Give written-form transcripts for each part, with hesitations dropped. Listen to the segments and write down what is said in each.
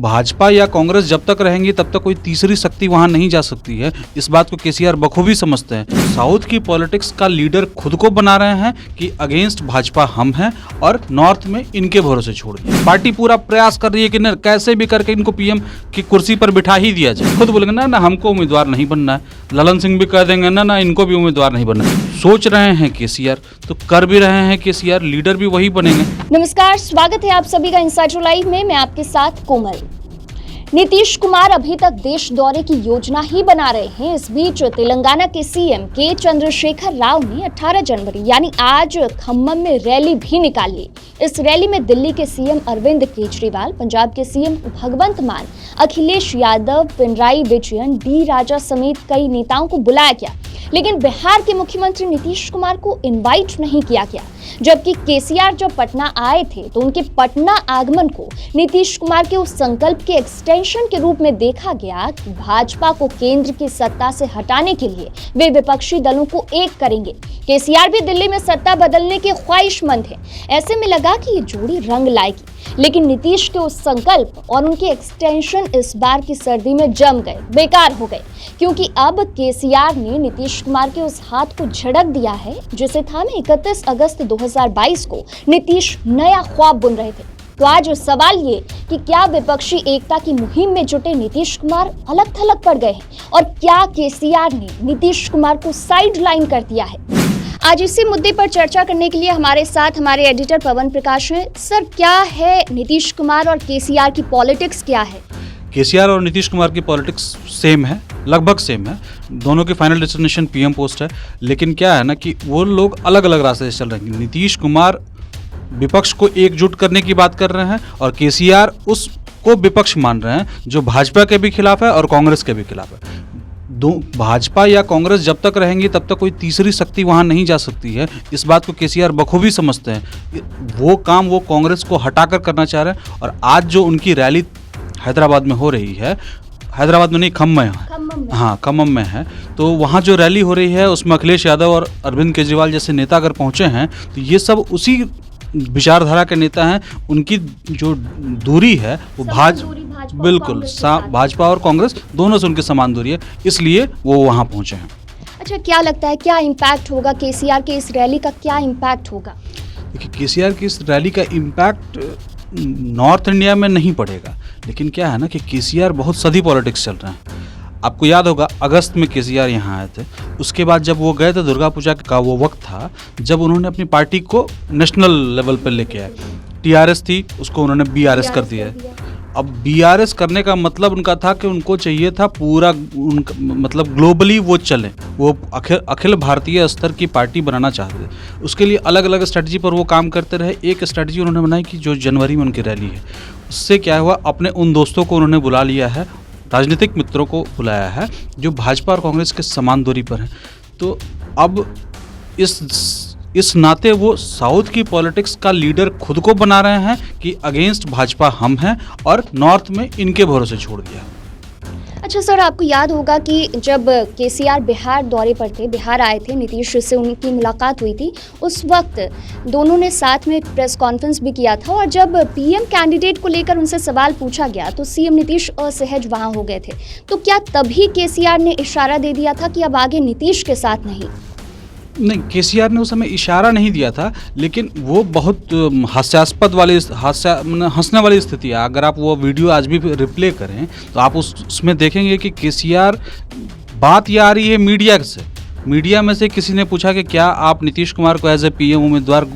भाजपा या कांग्रेस जब तक रहेंगी तब तक कोई तीसरी शक्ति वहां नहीं जा सकती है। इस बात को केसीआर बखूबी समझते हैं। साउथ की पॉलिटिक्स का लीडर खुद को बना रहे हैं कि अगेंस्ट भाजपा हम हैं और नॉर्थ में इनके भरोसे छोड़ दिया। पार्टी पूरा प्रयास कर रही है कि न कैसे भी करके इनको पीएम की कुर्सी पर बिठा ही दिया जाए। खुद बोलेंगे ना हमको उम्मीदवार नहीं बनना है, ललन सिंह भी कह देंगे ना इनको भी उम्मीदवार नहीं बनना है। सोच रहे हैं केसीआर तो कर भी रहे हैं केसीआर, लीडर भी वही बनेंगे। नमस्कार, स्वागत है आप सभी का इनसाइडर लाइव में। मैं आपके साथ कोमल। नीतीश कुमार अभी तक देश दौरे की योजना ही बना रहे हैं। इस बीच तेलंगाना के सीएम के चंद्रशेखर राव ने 18 जनवरी यानी आज खम्मम में रैली भी निकाली। इस रैली में दिल्ली के सीएम अरविंद केजरीवाल, पंजाब के सीएम भगवंत मान, अखिलेश यादव, पिनराई विजयन, डी राजा समेत कई नेताओं को बुलाया गया, लेकिन बिहार के मुख्यमंत्री नीतीश कुमार को इनवाइट नहीं किया गया। जबकि केसीआर जब पटना आए थे तो उनके पटना आगमन को नीतीश कुमार के उस संकल्प के एक्सटेंशन के रूप में देखा गया कि भाजपा को केंद्र की सत्ता से हटाने के लिए वे विपक्षी दलों को एक करेंगे। केसीआर भी दिल्ली में सत्ता बदलने के ख्वाहिशमंद हैं। ऐसे में लगा कि ये जोड़ी रंग लाएगी, लेकिन नीतीश के उस संकल्प और उनके एक्सटेंशन इस बार की सर्दी में जम गए, बेकार हो गए, क्योंकि अब केसीआर ने नीतीश कुमार के उस हाथ को झड़क दिया है जिसे थामे 31 अगस्त 2022 को नीतीश नया ख्वाब बुन रहे थे। तो आज सवाल ये कि क्या विपक्षी एकता की मुहिम में जुटे नीतीश कुमार अलग थलग पड़ गए हैं और क्या केसीआर ने नीतीश कुमार को साइड लाइन कर दिया है। आज इसी मुद्दे पर चर्चा करने के लिए हमारे साथ हमारे एडिटर पवन प्रकाश हैं। सर, क्या है नीतीश कुमार और केसीआर की पॉलिटिक्स क्या है? केसीआर और नीतीश कुमार की पॉलिटिक्स सेम है, लगभग सेम है। दोनों की फाइनल डेस्टिनेशन पीएम पोस्ट है, लेकिन क्या है ना कि वो लोग अलग अलग रास्ते से चल रहे हैं। नीतीश कुमार विपक्ष को एकजुट करने की बात कर रहे हैं और केसीआर उसको विपक्ष मान रहे हैं जो भाजपा के भी खिलाफ है और कांग्रेस के भी खिलाफ है। भाजपा या कांग्रेस जब तक रहेंगी तब तक कोई तीसरी शक्ति वहां नहीं जा सकती है। इस बात को केसीआर बखूबी समझते हैं। वो काम वो कांग्रेस को हटाकर करना चाह रहे हैं। और आज जो उनकी रैली हैदराबाद में हो रही है, हैदराबाद में नहीं खम्मम में, हाँ खम्मम में है, तो वहाँ जो रैली हो रही है उसमें अखिलेश यादव और अरविंद केजरीवाल जैसे नेता अगर पहुँचे हैं तो ये सब उसी विचारधारा के नेता हैं। उनकी जो दूरी है वो बिल्कुल भाजपा और कांग्रेस दोनों से उनकी समान दूरी है, इसलिए वो वहाँ पहुँचे हैं। अच्छा, क्या लगता है क्या इम्पैक्ट होगा केसीआर के इस रैली का? क्या इम्पैक्ट होगा? देखिए, केसीआर की इस रैली का इम्पैक्ट नॉर्थ इंडिया में नहीं पड़ेगा, लेकिन क्या है ना कि केसीआर बहुत सदी पॉलिटिक्स चल रहे हैं। आपको याद होगा अगस्त में केसीआर यहाँ आए थे। उसके बाद जब वो गए थे, दुर्गा पूजा का वो वक्त था जब उन्होंने अपनी पार्टी को नेशनल लेवल पर लेके आए। टीआरएस थी, उसको उन्होंने बीआरएस कर दिया है। अब बीआरएस करने का मतलब उनका था कि उनको चाहिए था पूरा मतलब ग्लोबली वो चले, वो अखिल भारतीय स्तर की पार्टी बनाना चाहते थे। उसके लिए अलग अलग स्ट्रेटजी पर वो काम करते रहे। एक स्ट्रेटजी उन्होंने बनाई कि जो जनवरी में उनकी रैली है, उससे क्या हुआ, अपने उन दोस्तों को उन्होंने बुला लिया है, राजनीतिक मित्रों को बुलाया है जो भाजपा और कांग्रेस के समान दूरी पर हैं। तो अब इस नाते वो साउथ की पॉलिटिक्स का लीडर खुद को बना रहे हैं कि अगेंस्ट भाजपा हम हैं और नॉर्थ में इनके भरोसे छोड़ दिया। अच्छा सर, आपको याद होगा कि जब केसीआर बिहार दौरे पर थे, बिहार आए थे, नीतीश से उनकी मुलाकात हुई थी, उस वक्त दोनों ने साथ में प्रेस कॉन्फ्रेंस भी किया था। और जब पीएम कैंडिडेट को लेकर उनसे सवाल पूछा गया तो सीएम नीतीश असहज वहां हो गए थे। तो क्या तभी केसीआर ने इशारा दे दिया था कि अब आगे नीतीश के साथ नहीं? केसीआर ने उस समय इशारा नहीं दिया था, लेकिन वो बहुत हास्यास्पद वाली हंसने वाली स्थिति है। अगर आप वो वीडियो आज भी रिप्ले करें तो आप उसमें देखेंगे कि केसीआर बात ये आ रही है मीडिया से। मीडिया में से किसी ने पूछा कि क्या आप नीतीश कुमार को एज ए पीएम उम्मीदवार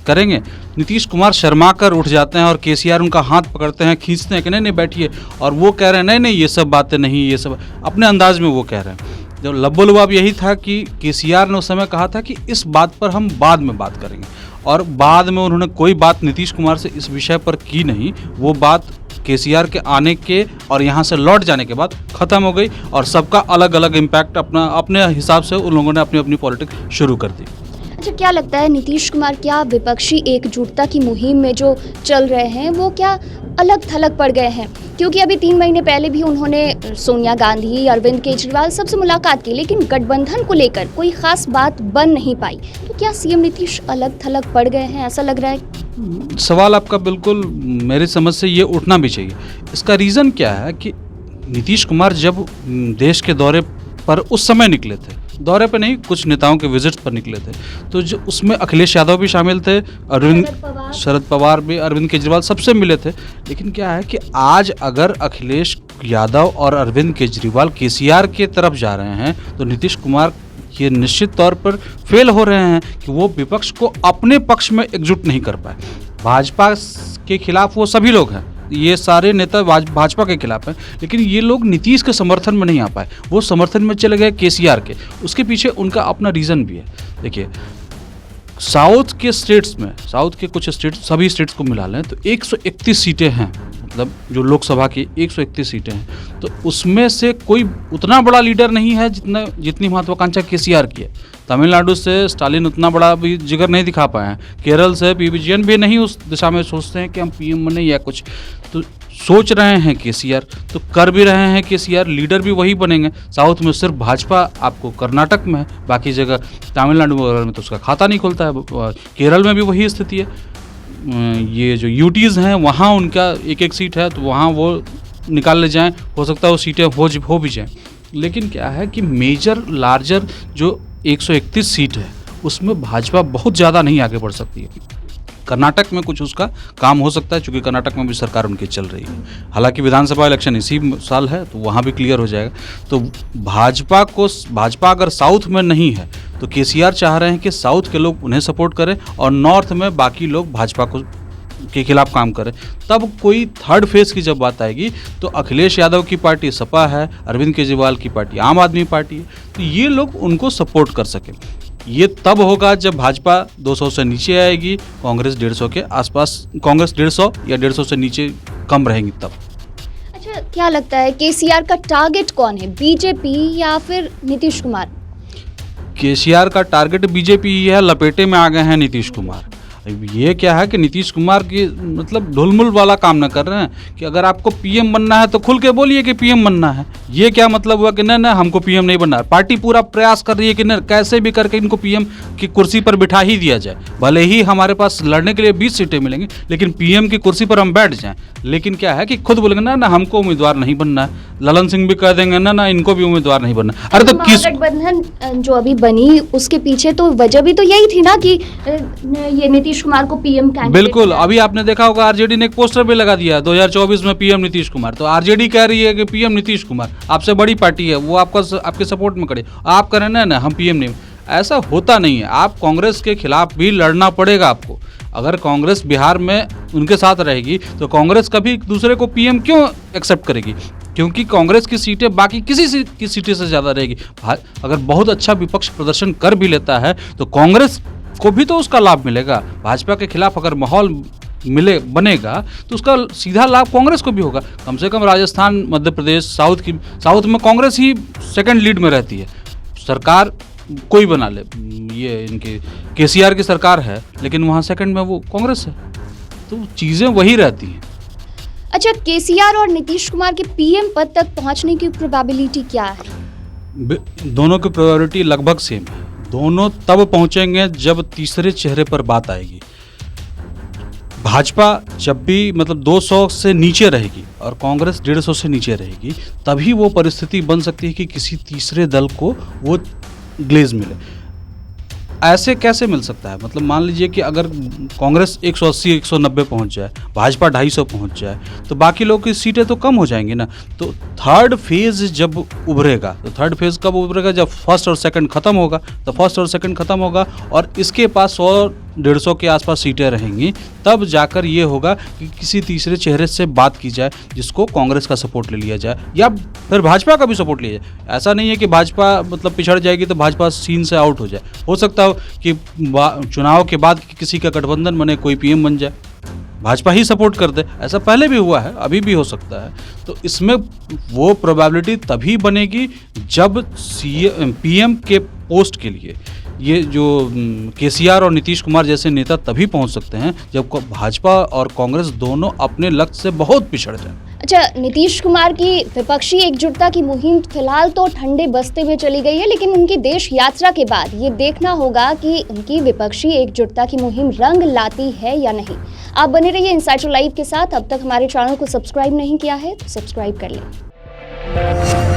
करेंगे? नीतीश कुमार शर्मा कर उठ जाते हैं और केसीआर उनका हाथ पकड़ते हैं, खींचते हैं कि नहीं बैठिए, और वो कह रहे हैं नहीं ये सब बातें नहीं, ये सब अपने अंदाज में वो कह रहे हैं। जब लब्बो-लुबाब यही था कि केसीआर ने उस समय कहा था कि इस बात पर हम बाद में बात करेंगे, और बाद में उन्होंने कोई बात नीतीश कुमार से इस विषय पर की नहीं। वो बात केसीआर के आने के और यहाँ से लौट जाने के बाद ख़त्म हो गई और सबका अलग अलग इम्पैक्ट अपने हिसाब से उन लोगों ने अपनी अपनी पॉलिटिक्स शुरू कर दी। अच्छा, क्या लगता है नीतीश कुमार क्या विपक्षी एकजुटता की मुहिम में जो चल रहे हैं वो क्या अलग थलग पड़ गए हैं? क्योंकि अभी 3 महीने पहले भी उन्होंने सोनिया गांधी, अरविंद केजरीवाल सबसे मुलाकात की, लेकिन गठबंधन को लेकर कोई खास बात बन नहीं पाई। तो क्या सीएम नीतीश अलग थलग पड़ गए हैं, ऐसा लग रहा है? सवाल आपका बिल्कुल मेरी समझ से ये उठना भी चाहिए। इसका रीज़न क्या है कि नीतीश कुमार जब देश के दौरे पर उस समय निकले थे, दौरे पे नहीं, कुछ नेताओं के विजिट्स पर निकले थे, तो जो उसमें अखिलेश यादव भी शामिल थे, शरद पवार भी, अरविंद केजरीवाल सबसे मिले थे। लेकिन क्या है कि आज अगर अखिलेश यादव और अरविंद केजरीवाल केसीआर के तरफ जा रहे हैं तो नीतीश कुमार ये निश्चित तौर पर फेल हो रहे हैं कि वो विपक्ष को अपने पक्ष में एकजुट नहीं कर पाए। भाजपा के खिलाफ वो सभी लोग हैं, ये सारे नेता भाजपा के खिलाफ हैं, लेकिन ये लोग नीतीश के समर्थन में नहीं आ पाए, वो समर्थन में चले गए केसीआर के। उसके पीछे उनका अपना रीज़न भी है। देखिए, साउथ के स्टेट्स में, साउथ के कुछ स्टेट्स, सभी स्टेट्स को मिला लें तो 131 सीटें हैं, मतलब जो लोकसभा की 131 सीटें हैं, तो उसमें से कोई उतना बड़ा लीडर नहीं है जितनी महत्वाकांक्षा केसीआर की है। तमिलनाडु से स्टालिन उतना बड़ा भी जिगर नहीं दिखा पाए हैं, केरल से पीवी भी नहीं उस दिशा में सोचते हैं कि हम पीएम बने या कुछ, तो सोच रहे हैं केसीआर, तो कर भी रहे हैं केसीआर, लीडर भी वही बनेंगे। साउथ में सिर्फ भाजपा आपको कर्नाटक में है, बाकी जगह तमिलनाडु वगैरह में तो उसका खाता नहीं खुलता है। केरल में भी वही स्थिति है। ये जो यूटीज़ हैं वहाँ उनका एक एक सीट है, तो वहाँ वो निकाल ले जाएं, हो सकता है वो सीटें हो भी जाएं। लेकिन क्या है कि मेजर लार्जर जो 131 सीट है उसमें भाजपा बहुत ज़्यादा नहीं आगे बढ़ सकती है। कर्नाटक में कुछ उसका काम हो सकता है, क्योंकि कर्नाटक में भी सरकार उनकी चल रही है। हालांकि विधानसभा इलेक्शन इसी साल है, तो वहाँ भी क्लियर हो जाएगा। तो भाजपा अगर साउथ में नहीं है तो केसीआर चाह रहे हैं कि साउथ के लोग उन्हें सपोर्ट करें और नॉर्थ में बाकी लोग भाजपा के खिलाफ काम करें। तब कोई थर्ड फेज की जब बात आएगी तो अखिलेश यादव की पार्टी सपा है, अरविंद केजरीवाल की पार्टी आम आदमी पार्टी है, तो ये लोग उनको सपोर्ट कर सकें। ये तब होगा जब भाजपा 200 से नीचे आएगी, कांग्रेस 150 के आसपास, कांग्रेस 150 या 150 से नीचे कम रहेंगी तब। अच्छा, क्या लगता है केसीआर का टारगेट कौन है, बीजेपी या फिर नीतीश कुमार? केसीआर का टारगेट बीजेपी ही है, लपेटे में आ गए हैं नीतीश कुमार। ये क्या है कि नीतीश कुमार की मतलब ढुलमुल वाला काम न कर रहे हैं कि अगर आपको पीएम बनना है तो खुल के बोलिए कि पीएम बनना है। ये क्या मतलब हुआ कि नहीं हमको पीएम नहीं बनना है। पार्टी पूरा प्रयास कर रही है कि नहीं, कैसे भी करके इनको पीएम की कुर्सी पर बिठा ही दिया जाए, भले ही हमारे पास लड़ने के लिए 20 सीटें मिलेंगी, लेकिन पीएम की कुर्सी पर हम बैठ जाएं। लेकिन क्या है कि खुद बोलेंगे ना हमको उम्मीदवार नहीं बनना है। ललन सिंह भी कह देंगे ना इनको भी उम्मीदवार नहीं बनना। अरे तो किस गठबंधन जो अभी बनी उसके पीछे तो वजह भी तो यही थी ना कि ये नीतीश कुमार को पीएम कैंडिडेट। बिल्कुल, अभी आपने देखा होगा आरजेडी ने एक पोस्टर भी लगा दिया 2024 में पीएम नीतीश कुमार। तो आरजेडी कह रही है कि पीएम नीतीश कुमार, आपसे बड़ी पार्टी है, वो आपके सपोर्ट में खड़े, आप कह रहे हैं ना हम पीएम नहीं। ऐसा होता नहीं है। आप कांग्रेस के खिलाफ भी लड़ना पड़ेगा आपको। अगर कांग्रेस बिहार में उनके साथ रहेगी तो कांग्रेस कभी दूसरे को पीएम क्यों एक्सेप्ट करेगी? क्योंकि कांग्रेस की सीटें बाकी किसी की सीटें से ज़्यादा रहेगी। अगर बहुत अच्छा विपक्ष प्रदर्शन कर भी लेता है तो कांग्रेस को भी तो उसका लाभ मिलेगा। भाजपा के खिलाफ अगर माहौल बनेगा तो उसका सीधा लाभ कांग्रेस को भी होगा। कम से कम राजस्थान, मध्य प्रदेश, साउथ में कांग्रेस ही सेकंड लीड में रहती है। सरकार कोई बना ले, ये इनकी केसीआर की सरकार है, लेकिन वहाँ सेकंड में वो कांग्रेस है, तो चीज़ें वही रहती हैं। अच्छा, केसीआर और नीतीश कुमार के पीएम पद तक पहुंचने की प्रोबेबिलिटी क्या है? दोनों की प्रोबेबिलिटी लगभग सेम है। दोनों तब पहुंचेंगे जब तीसरे चेहरे पर बात आएगी। भाजपा जब भी मतलब 200 से नीचे रहेगी और कांग्रेस 150 से नीचे रहेगी, तभी वो परिस्थिति बन सकती है कि किसी तीसरे दल को वो ग्लेज मिले। ऐसे कैसे मिल सकता है? मतलब मान लीजिए कि अगर कांग्रेस 180 190 पहुंच जाए, भाजपा 250 पहुंच जाए, तो बाकी लोगों की सीटें तो कम हो जाएंगी ना। तो थर्ड फेज जब उभरेगा, तो थर्ड फेज कब उभरेगा? जब फर्स्ट और सेकंड खत्म होगा। तो फर्स्ट और सेकंड खत्म होगा और इसके पास 100-150 के आसपास सीटें रहेंगी, तब जाकर ये होगा कि किसी तीसरे चेहरे से बात की जाए जिसको कांग्रेस का सपोर्ट ले लिया जाए या फिर भाजपा का भी सपोर्ट लिया जाए। ऐसा नहीं है कि भाजपा मतलब पिछड़ जाएगी तो भाजपा सीन से आउट हो जाए। हो सकता हो कि चुनाव के बाद किसी का गठबंधन बने, कोई पीएम बन जाए, भाजपा ही सपोर्ट कर दे। ऐसा पहले भी हुआ है, अभी भी हो सकता है। तो इसमें वो प्रोबेबिलिटी तभी बनेगी जब पीएम के पोस्ट के लिए ये जो केसीआर और नीतीश कुमार जैसे नेता तभी पहुंच सकते हैं जब भाजपा और कांग्रेस दोनों अपने लक्ष्य से बहुत पिछड़ जाएं। अच्छा, नीतीश कुमार की विपक्षी एकजुटता की मुहिम फिलहाल तो ठंडे बस्ते में चली गई है, लेकिन उनकी देश यात्रा के बाद ये देखना होगा कि उनकी विपक्षी एकजुटता की मुहिम रंग लाती है या नहीं। आप बने रहिए इनसाइडर लाइव के साथ। अब तक हमारे चैनल को सब्सक्राइब नहीं किया है तो सब्सक्राइब कर लें।